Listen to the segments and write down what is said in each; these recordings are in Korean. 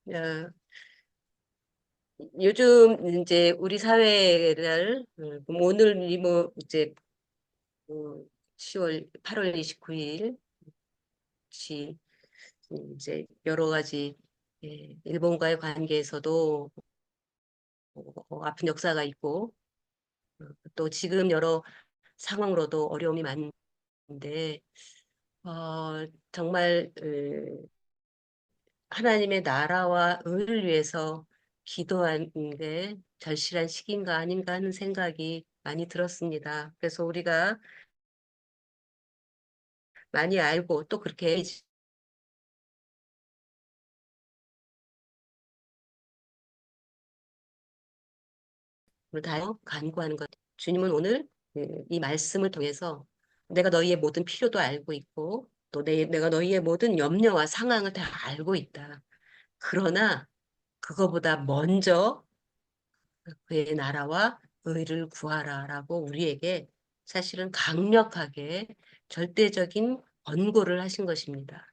어, 요즘 이제 우리 사회를 그럼 오늘이 뭐 이제 10월 8월 29일 이제 여러 가지 일본과의 관계에서도 아픈 역사가 있고 또 지금 여러 상황으로도 어려움이 많은데 정말 하나님의 나라와 의를 위해서 기도하는 게 절실한 시기인가 아닌가 하는 생각이 많이 들었습니다. 그래서 우리가 많이 알고 또 그렇게 다 간구하는 것. 주님은 오늘 이 말씀을 통해서 내가 너희의 모든 필요도 알고 있고 또 내가 너희의 모든 염려와 상황을 다 알고 있다. 그러나 그거보다 먼저 그의 나라와 의를 구하라라고 우리에게 사실은 강력하게 절대적인 권고를 하신 것입니다.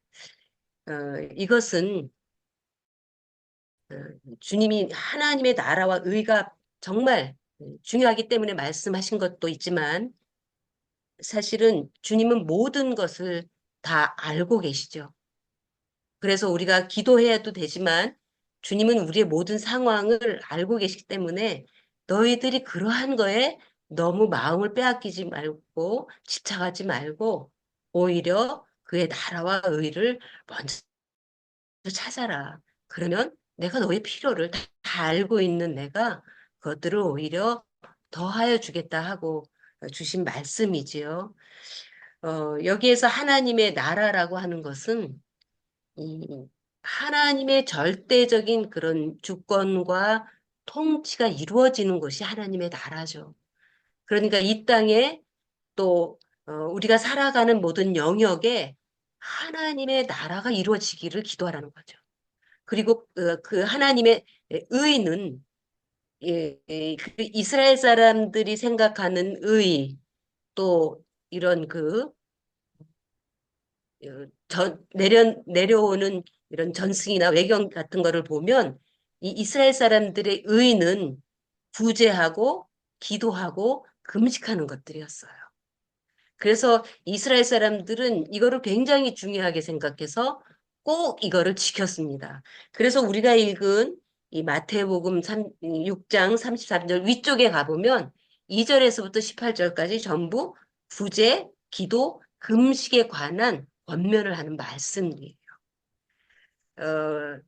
이것은 어, 주님이 하나님의 나라와 의가 정말 중요하기 때문에 말씀하신 것도 있지만 사실은 주님은 모든 것을 다 알고 계시죠. 그래서 우리가 기도해야도 되지만 주님은 우리의 모든 상황을 알고 계시기 때문에 너희들이 그러한 거에 너무 마음을 빼앗기지 말고 집착하지 말고 오히려 그의 나라와 의를 먼저 찾아라. 그러면 내가 너의 필요를 다 알고 있는 내가 그것들을 오히려 더하여 주겠다 하고 주신 말씀이지요. 여기에서 하나님의 나라라고 하는 것은 이 하나님의 절대적인 그런 주권과 통치가 이루어지는 것이 하나님의 나라죠. 그러니까 이 땅에 또 우리가 살아가는 모든 영역에 하나님의 나라가 이루어지기를 기도하라는 거죠. 그리고 그 하나님의 의는 그 이스라엘 사람들이 생각하는 의, 또 이런 내려오는 이런 전승이나 외경 같은 거를 보면 이 이스라엘 사람들의 의는 구제하고 기도하고 금식하는 것들이었어요. 그래서 이스라엘 사람들은 이거를 굉장히 중요하게 생각해서 꼭 이거를 지켰습니다. 그래서 우리가 읽은 이 마태복음 6장 33절 위쪽에 가보면 2절에서부터 18절까지 전부 구제, 기도, 금식에 관한 권면을 하는 말씀이에요. 어,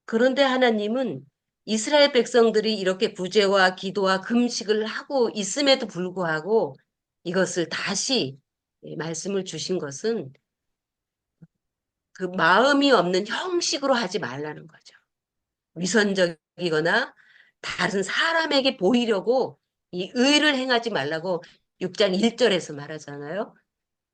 그런데 하나님은 이스라엘 백성들이 이렇게 구제와 기도와 금식을 하고 있음에도 불구하고 이것을 다시 말씀을 주신 것은 그 마음이 없는 형식으로 하지 말라는 거죠. 위선적이거나 다른 사람에게 보이려고 이 의를 행하지 말라고 6장 1절에서 말하잖아요.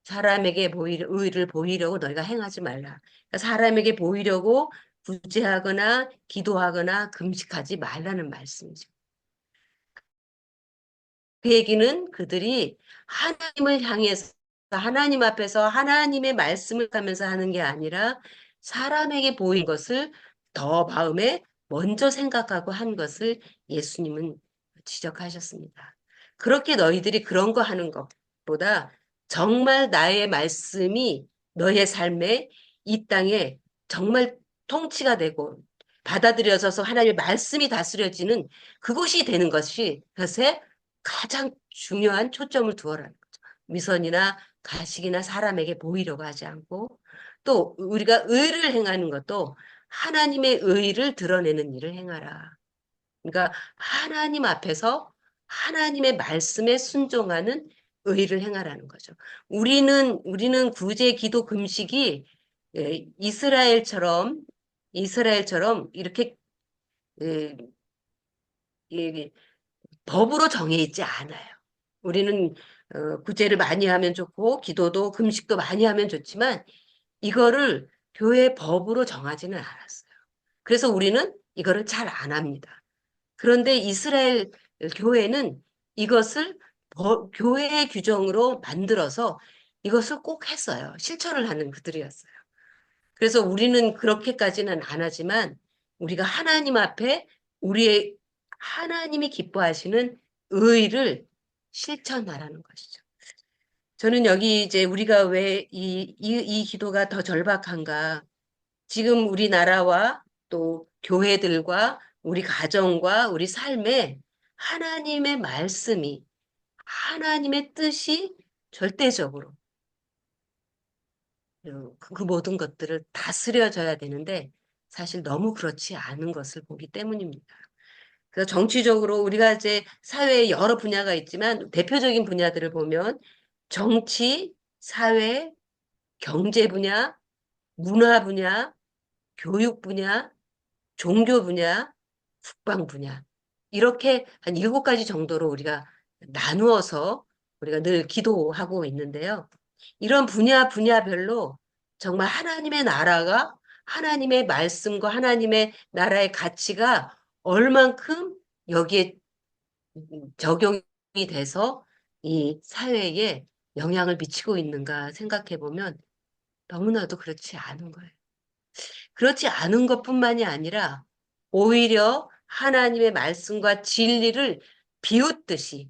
사람에게 의를 보이려고 너희가 행하지 말라. 그러니까 사람에게 보이려고 구제하거나 기도하거나 금식하지 말라는 말씀이죠. 그 얘기는 그들이 하나님을 향해서 하나님 앞에서 하나님의 말씀을 하면서 하는 게 아니라 사람에게 보인 것을 더 마음에 먼저 생각하고 한 것을 예수님은 지적하셨습니다. 그렇게 너희들이 그런 거 하는 것보다 정말 나의 말씀이 너의 삶에 이 땅에 정말 통치가 되고 받아들여져서 하나님의 말씀이 다스려지는 그것이 되는 것이 것에 가장 중요한 초점을 두어라는 거죠. 위선이나 가식이나 사람에게 보이려고 하지 않고 또 우리가 의를 행하는 것도 하나님의 의를 드러내는 일을 행하라. 그러니까 하나님 앞에서 하나님의 말씀에 순종하는 의를 행하라는 거죠. 우리는 구제 기도 금식이 이스라엘처럼 이렇게 예, 예, 법으로 정해 있지 않아요. 우리는 구제를 많이 하면 좋고 기도도 금식도 많이 하면 좋지만 이거를 교회 법으로 정하지는 않았어요. 그래서 우리는 이거를 잘 안 합니다. 그런데 이스라엘 교회는 이것을 교회의 규정으로 만들어서 이것을 꼭 했어요. 실천을 하는 그들이었어요. 그래서 우리는 그렇게까지는 안 하지만 우리가 하나님 앞에 우리의 하나님이 기뻐하시는 의를 실천하라는 것이죠. 저는 여기 이제 우리가 왜 이 기도가 더 절박한가? 지금 우리나라와 또 교회들과 우리 가정과 우리 삶에 하나님의 말씀이, 하나님의 뜻이 절대적으로 그 모든 것들을 다스려져야 되는데 사실 너무 그렇지 않은 것을 보기 때문입니다. 그래서 정치적으로 우리가 이제 사회에 여러 분야가 있지만 대표적인 분야들을 보면 정치, 사회, 경제 분야, 문화 분야, 교육 분야, 종교 분야, 국방 분야. 이렇게 한 7가지 정도로 우리가 나누어서 우리가 늘 기도하고 있는데요. 이런 분야별로 정말 하나님의 나라가 하나님의 말씀과 하나님의 나라의 가치가 얼만큼 여기에 적용이 돼서 이 사회에 영향을 미치고 있는가 생각해 보면 너무나도 그렇지 않은 거예요. 그렇지 않은 것뿐만이 아니라 오히려 하나님의 말씀과 진리를 비웃듯이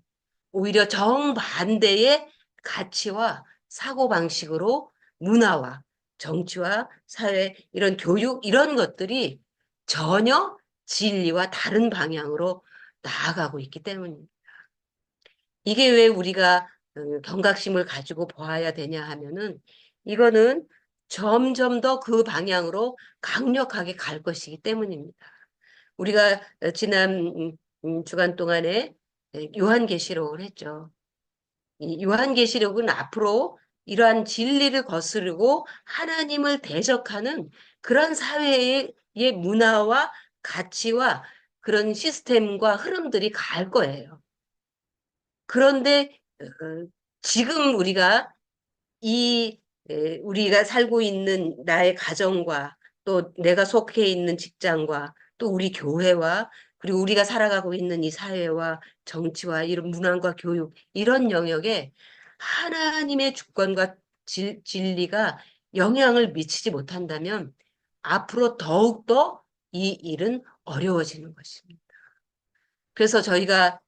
오히려 정반대의 가치와 사고방식으로 문화와 정치와 사회, 이런 교육, 이런 것들이 전혀 진리와 다른 방향으로 나아가고 있기 때문입니다. 이게 왜 우리가 경각심을 가지고 보아야 되냐 하면은 이거는 점점 더 그 방향으로 강력하게 갈 것이기 때문입니다. 우리가 지난 주간 동안에 요한계시록을 했죠. 이 요한계시록은 앞으로 이러한 진리를 거스르고 하나님을 대적하는 그런 사회의 문화와 가치와 그런 시스템과 흐름들이 갈 거예요. 그런데 지금 우리가 살고 있는 나의 가정과 또 내가 속해 있는 직장과 또 우리 교회와 그리고 우리가 살아가고 있는 이 사회와 정치와 이런 문화과 교육 이런 영역에 하나님의 주권과 진리가 영향을 미치지 못한다면 앞으로 더욱더 이 일은 어려워지는 것입니다. 그래서 저희가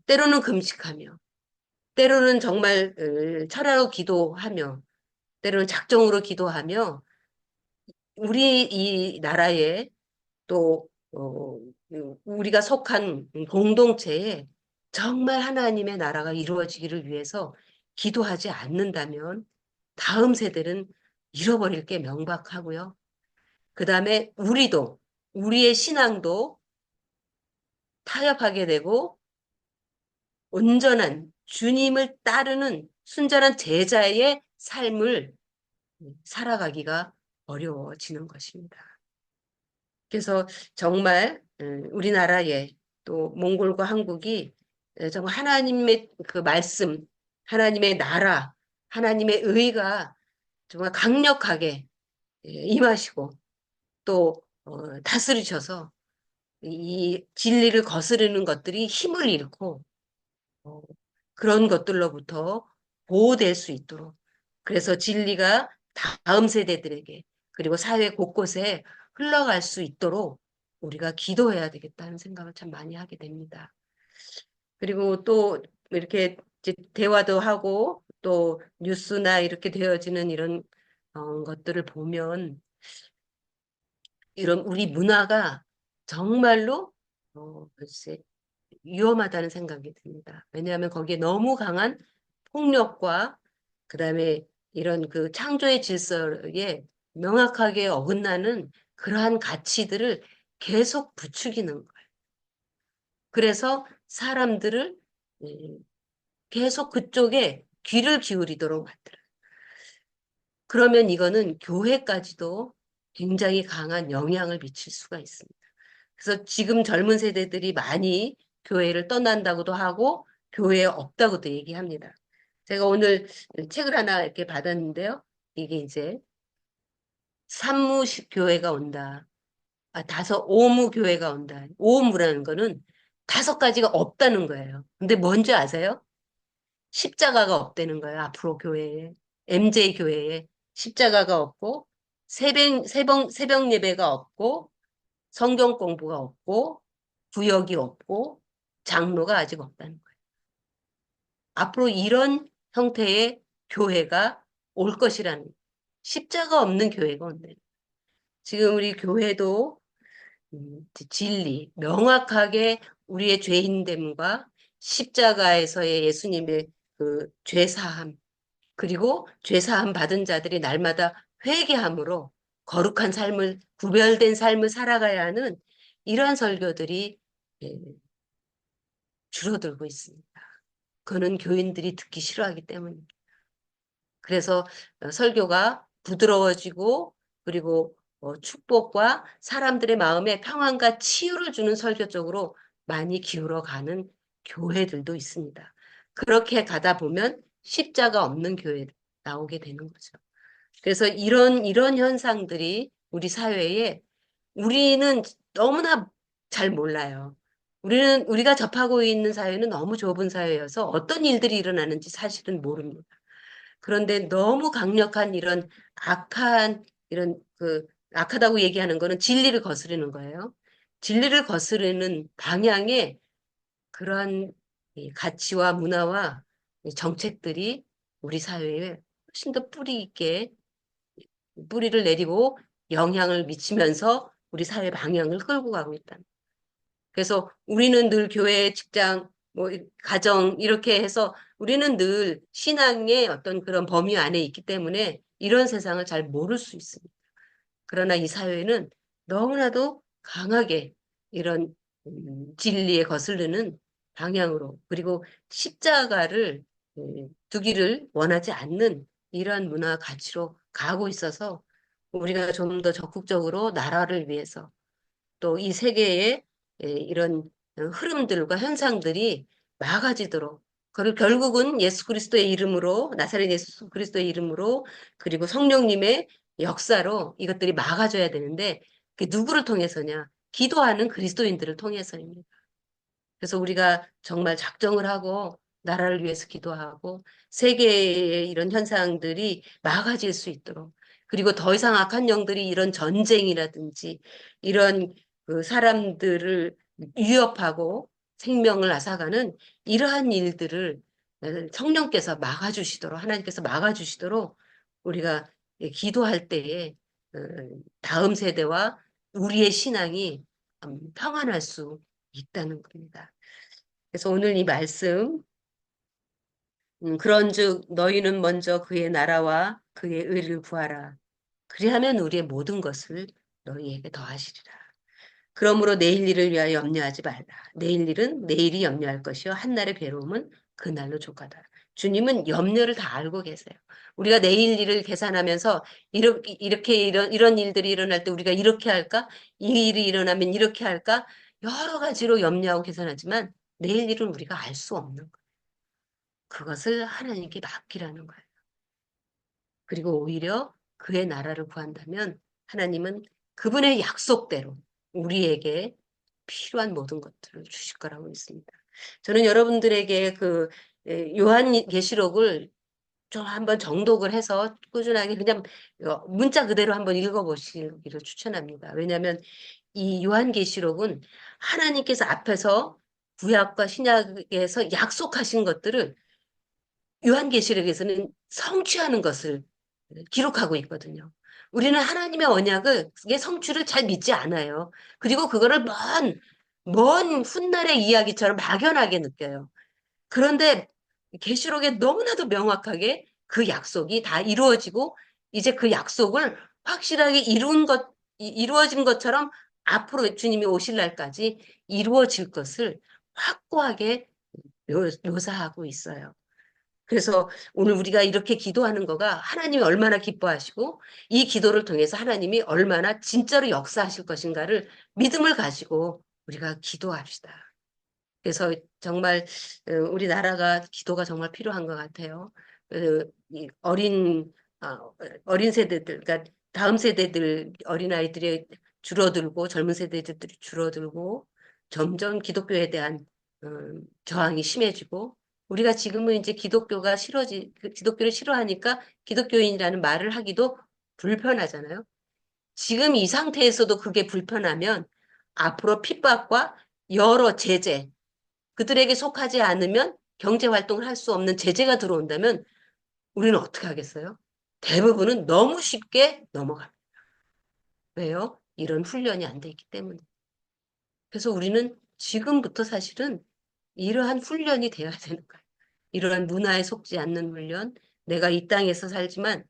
때로는 금식하며 때로는 정말 철야로 기도하며 때로는 작정으로 기도하며 우리 이 나라에 또 우리가 속한 공동체에 정말 하나님의 나라가 이루어지기를 위해서 기도하지 않는다면 다음 세대는 잃어버릴 게 명백하고요. 그 다음에 우리의 신앙도 타협하게 되고 온전한 주님을 따르는 순전한 제자의 삶을 살아가기가 어려워지는 것입니다. 그래서 정말 우리나라에 또 몽골과 한국이 정말 하나님의 그 말씀, 하나님의 나라, 하나님의 의가 정말 강력하게 임하시고 또 다스리셔서 이 진리를 거스르는 것들이 힘을 잃고 어, 그런 것들로부터 보호될 수 있도록 그래서 진리가 다음 세대들에게 그리고 사회 곳곳에 흘러갈 수 있도록 우리가 기도해야 되겠다는 생각을 참 많이 하게 됩니다. 그리고 또 이렇게 이제 대화도 하고 또 뉴스나 이렇게 되어지는 이런 것들을 보면 이런 우리 문화가 정말로 글쎄 위험하다는 생각이 듭니다. 왜냐하면 거기에 너무 강한 폭력과 그다음에 이런 그 창조의 질서에 명확하게 어긋나는 그러한 가치들을 계속 부추기는 거예요. 그래서 사람들을 계속 그쪽에 귀를 기울이도록 만들어요. 그러면 이거는 교회까지도 굉장히 강한 영향을 미칠 수가 있습니다. 그래서 지금 젊은 세대들이 많이 교회를 떠난다고도 하고 교회에 없다고도 얘기합니다. 제가 오늘 책을 하나 이렇게 받았는데요. 이게 이제 산무 교회가 온다. 오무 교회가 온다. 오무라는 거는 5가지가 없다는 거예요. 근데 뭔지 아세요? 십자가가 없다는 거예요. 앞으로 교회에. MJ 교회에 십자가가 없고 새벽 예배가 없고 성경 공부가 없고 구역이 없고 장로가 아직 없다는 거예요. 앞으로 이런 형태의 교회가 올 것이라는 십자가 없는 교회가 온대. 지금 우리 교회도 진리, 명확하게 우리의 죄인됨과 십자가에서의 예수님의 그 죄사함, 그리고 죄사함 받은 자들이 날마다 회개함으로 거룩한 삶을, 구별된 삶을 살아가야 하는 이러한 설교들이 예, 줄어들고 있습니다. 그거는 교인들이 듣기 싫어하기 때문입니다. 그래서 설교가 부드러워지고 그리고 축복과 사람들의 마음에 평안과 치유를 주는 설교 쪽으로 많이 기울어가는 교회들도 있습니다. 그렇게 가다 보면 십자가 없는 교회 나오게 되는 거죠. 그래서 이런 현상들이 우리 사회에 우리는 너무나 잘 몰라요. 우리가 접하고 있는 사회는 너무 좁은 사회여서 어떤 일들이 일어나는지 사실은 모릅니다. 그런데 너무 강력한 이런 악한 이런 악하다고 얘기하는 거는 진리를 거스르는 거예요. 진리를 거스르는 방향의 그러한 이 가치와 문화와 이 정책들이 우리 사회에 훨씬 더 뿌리 있게 뿌리를 내리고 영향을 미치면서 우리 사회 방향을 끌고 가고 있다. 그래서 우리는 늘 교회, 직장, 뭐 가정 이렇게 해서 우리는 늘 신앙의 어떤 그런 범위 안에 있기 때문에 이런 세상을 잘 모를 수 있습니다. 그러나 이 사회는 너무나도 강하게 이런 진리에 거스르는 방향으로 그리고 십자가를 두기를 원하지 않는 이러한 문화 가치로 가고 있어서 우리가 좀 더 적극적으로 나라를 위해서 또 이 세계의 이런 흐름들과 현상들이 막아지도록 그리고 결국은 예수 그리스도의 이름으로 나사렛 예수 그리스도의 이름으로 그리고 성령님의 역사로 이것들이 막아져야 되는데 그게 누구를 통해서냐? 기도하는 그리스도인들을 통해서입니다. 그래서 우리가 정말 작정을 하고 나라를 위해서 기도하고 세계의 이런 현상들이 막아질 수 있도록 그리고 더 이상 악한 영들이 이런 전쟁이라든지 이런 그 사람들을 위협하고 생명을 앗아가는 이러한 일들을 성령께서 막아주시도록 하나님께서 막아주시도록 우리가 기도할 때에 어, 다음 세대와 우리의 신앙이 평안할 수 있다는 겁니다. 그래서 오늘 이 말씀, 그런즉 너희는 먼저 그의 나라와 그의 의를 구하라. 그리하면 우리의 모든 것을 너희에게 더하시리라. 그러므로 내일 일을 위하여 염려하지 말라. 내일 일은 내일이 염려할 것이요 한날의 괴로움은 그날로 족하다. 주님은 염려를 다 알고 계세요. 우리가 내일 일을 계산하면서 이렇게 이런 일들이 일어날 때 우리가 이렇게 할까? 이 일이 일어나면 이렇게 할까? 여러 가지로 염려하고 계산하지만 내일 일은 우리가 알 수 없는 거예요. 그것을 하나님께 맡기라는 거예요. 그리고 오히려 그의 나라를 구한다면 하나님은 그분의 약속대로 우리에게 필요한 모든 것들을 주실 거라고 믿습니다. 저는 여러분들에게 요한계시록을 좀 한번 정독을 해서 꾸준하게 그냥 문자 그대로 한번 읽어보시기를 추천합니다. 왜냐하면 이 요한계시록은 하나님께서 앞에서 구약과 신약에서 약속하신 것들을 요한계시록에서는 성취하는 것을 기록하고 있거든요. 우리는 하나님의 언약을 의 성취를 잘 믿지 않아요. 그리고 그거를 먼 훗날의 이야기처럼 막연하게 느껴요. 그런데 계시록에 너무나도 명확하게 그 약속이 다 이루어지고 이제 그 약속을 확실하게 이루어진 것처럼 앞으로 주님이 오실 날까지 이루어질 것을 확고하게 묘사하고 있어요. 그래서 오늘 우리가 이렇게 기도하는 거가 하나님이 얼마나 기뻐하시고 이 기도를 통해서 하나님이 얼마나 진짜로 역사하실 것인가를 믿음을 가지고 우리가 기도합시다. 그래서 정말 우리나라가 기도가 정말 필요한 것 같아요. 이 어린 세대들, 그러니까 다음 세대들 어린아이들이 줄어들고 젊은 세대들이 줄어들고 점점 기독교에 대한 저항이 심해지고 우리가 지금은 이제 기독교를 싫어하니까 기독교인이라는 말을 하기도 불편하잖아요. 지금 이 상태에서도 그게 불편하면 앞으로 핍박과 여러 제재, 그들에게 속하지 않으면 경제 활동을 할 수 없는 제재가 들어온다면 우리는 어떻게 하겠어요? 대부분은 너무 쉽게 넘어갑니다. 왜요? 이런 훈련이 안 돼 있기 때문에. 그래서 우리는 지금부터 사실은 이러한 훈련이 되어야 되는 거예요. 이러한 문화에 속지 않는 훈련, 내가 이 땅에서 살지만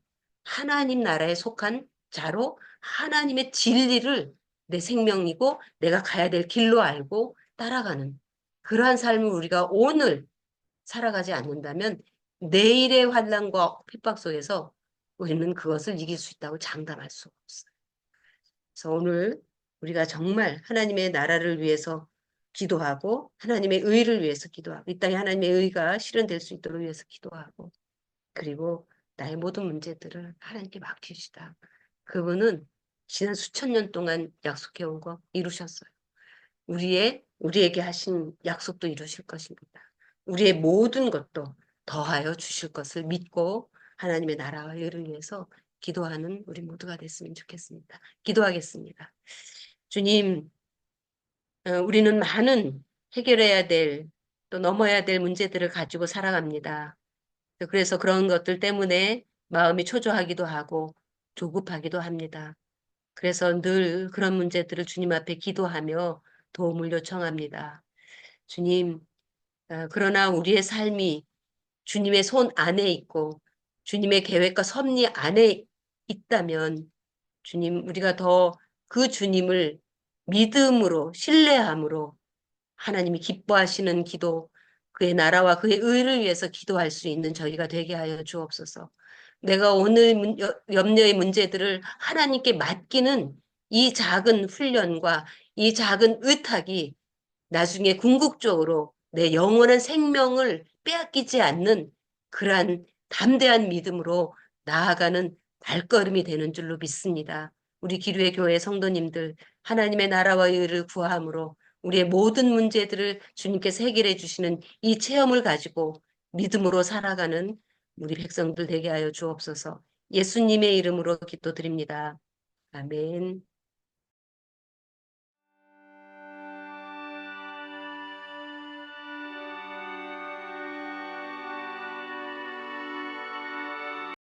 하나님 나라에 속한 자로 하나님의 진리를 내 생명이고 내가 가야 될 길로 알고 따라가는 그러한 삶을 우리가 오늘 살아가지 않는다면 내일의 환난과 핍박 속에서 우리는 그것을 이길 수 있다고 장담할 수가 없어요. 그래서 오늘 우리가 정말 하나님의 나라를 위해서 기도하고 하나님의 의를 위해서 기도하고 이 땅에 하나님의 의가 실현될 수 있도록 위해서 기도하고 그리고 나의 모든 문제들을 하나님께 맡기시다. 그분은 지난 수천 년 동안 약속해온 거 이루셨어요. 우리에게 하신 약속도 이루실 것입니다. 우리의 모든 것도 더하여 주실 것을 믿고 하나님의 나라와 의를 위해서 기도하는 우리 모두가 됐으면 좋겠습니다. 기도하겠습니다. 주님, 우리는 많은 해결해야 될, 또 넘어야 될 문제들을 가지고 살아갑니다. 그래서 그런 것들 때문에 마음이 초조하기도 하고 조급하기도 합니다. 그래서 늘 그런 문제들을 주님 앞에 기도하며 도움을 요청합니다. 주님, 그러나 우리의 삶이 주님의 손 안에 있고 주님의 계획과 섭리 안에 있다면 주님, 우리가 더 그 주님을 믿음으로, 신뢰함으로 하나님이 기뻐하시는 기도, 그의 나라와 그의 의를 위해서 기도할 수 있는 저희가 되게 하여 주옵소서. 내가 오늘 염려의 문제들을 하나님께 맡기는 이 작은 훈련과 이 작은 의탁이 나중에 궁극적으로 내 영원한 생명을 빼앗기지 않는 그러한 담대한 믿음으로 나아가는 발걸음이 되는 줄로 믿습니다. 우리 기류의 교회 성도님들 하나님의 나라와 의를 구함으로 우리의 모든 문제들을 주님께서 해결해 주시는 이 체험을 가지고 믿음으로 살아가는 우리 백성들 되게 하여 주옵소서. 예수님의 이름으로 기도드립니다. 아멘.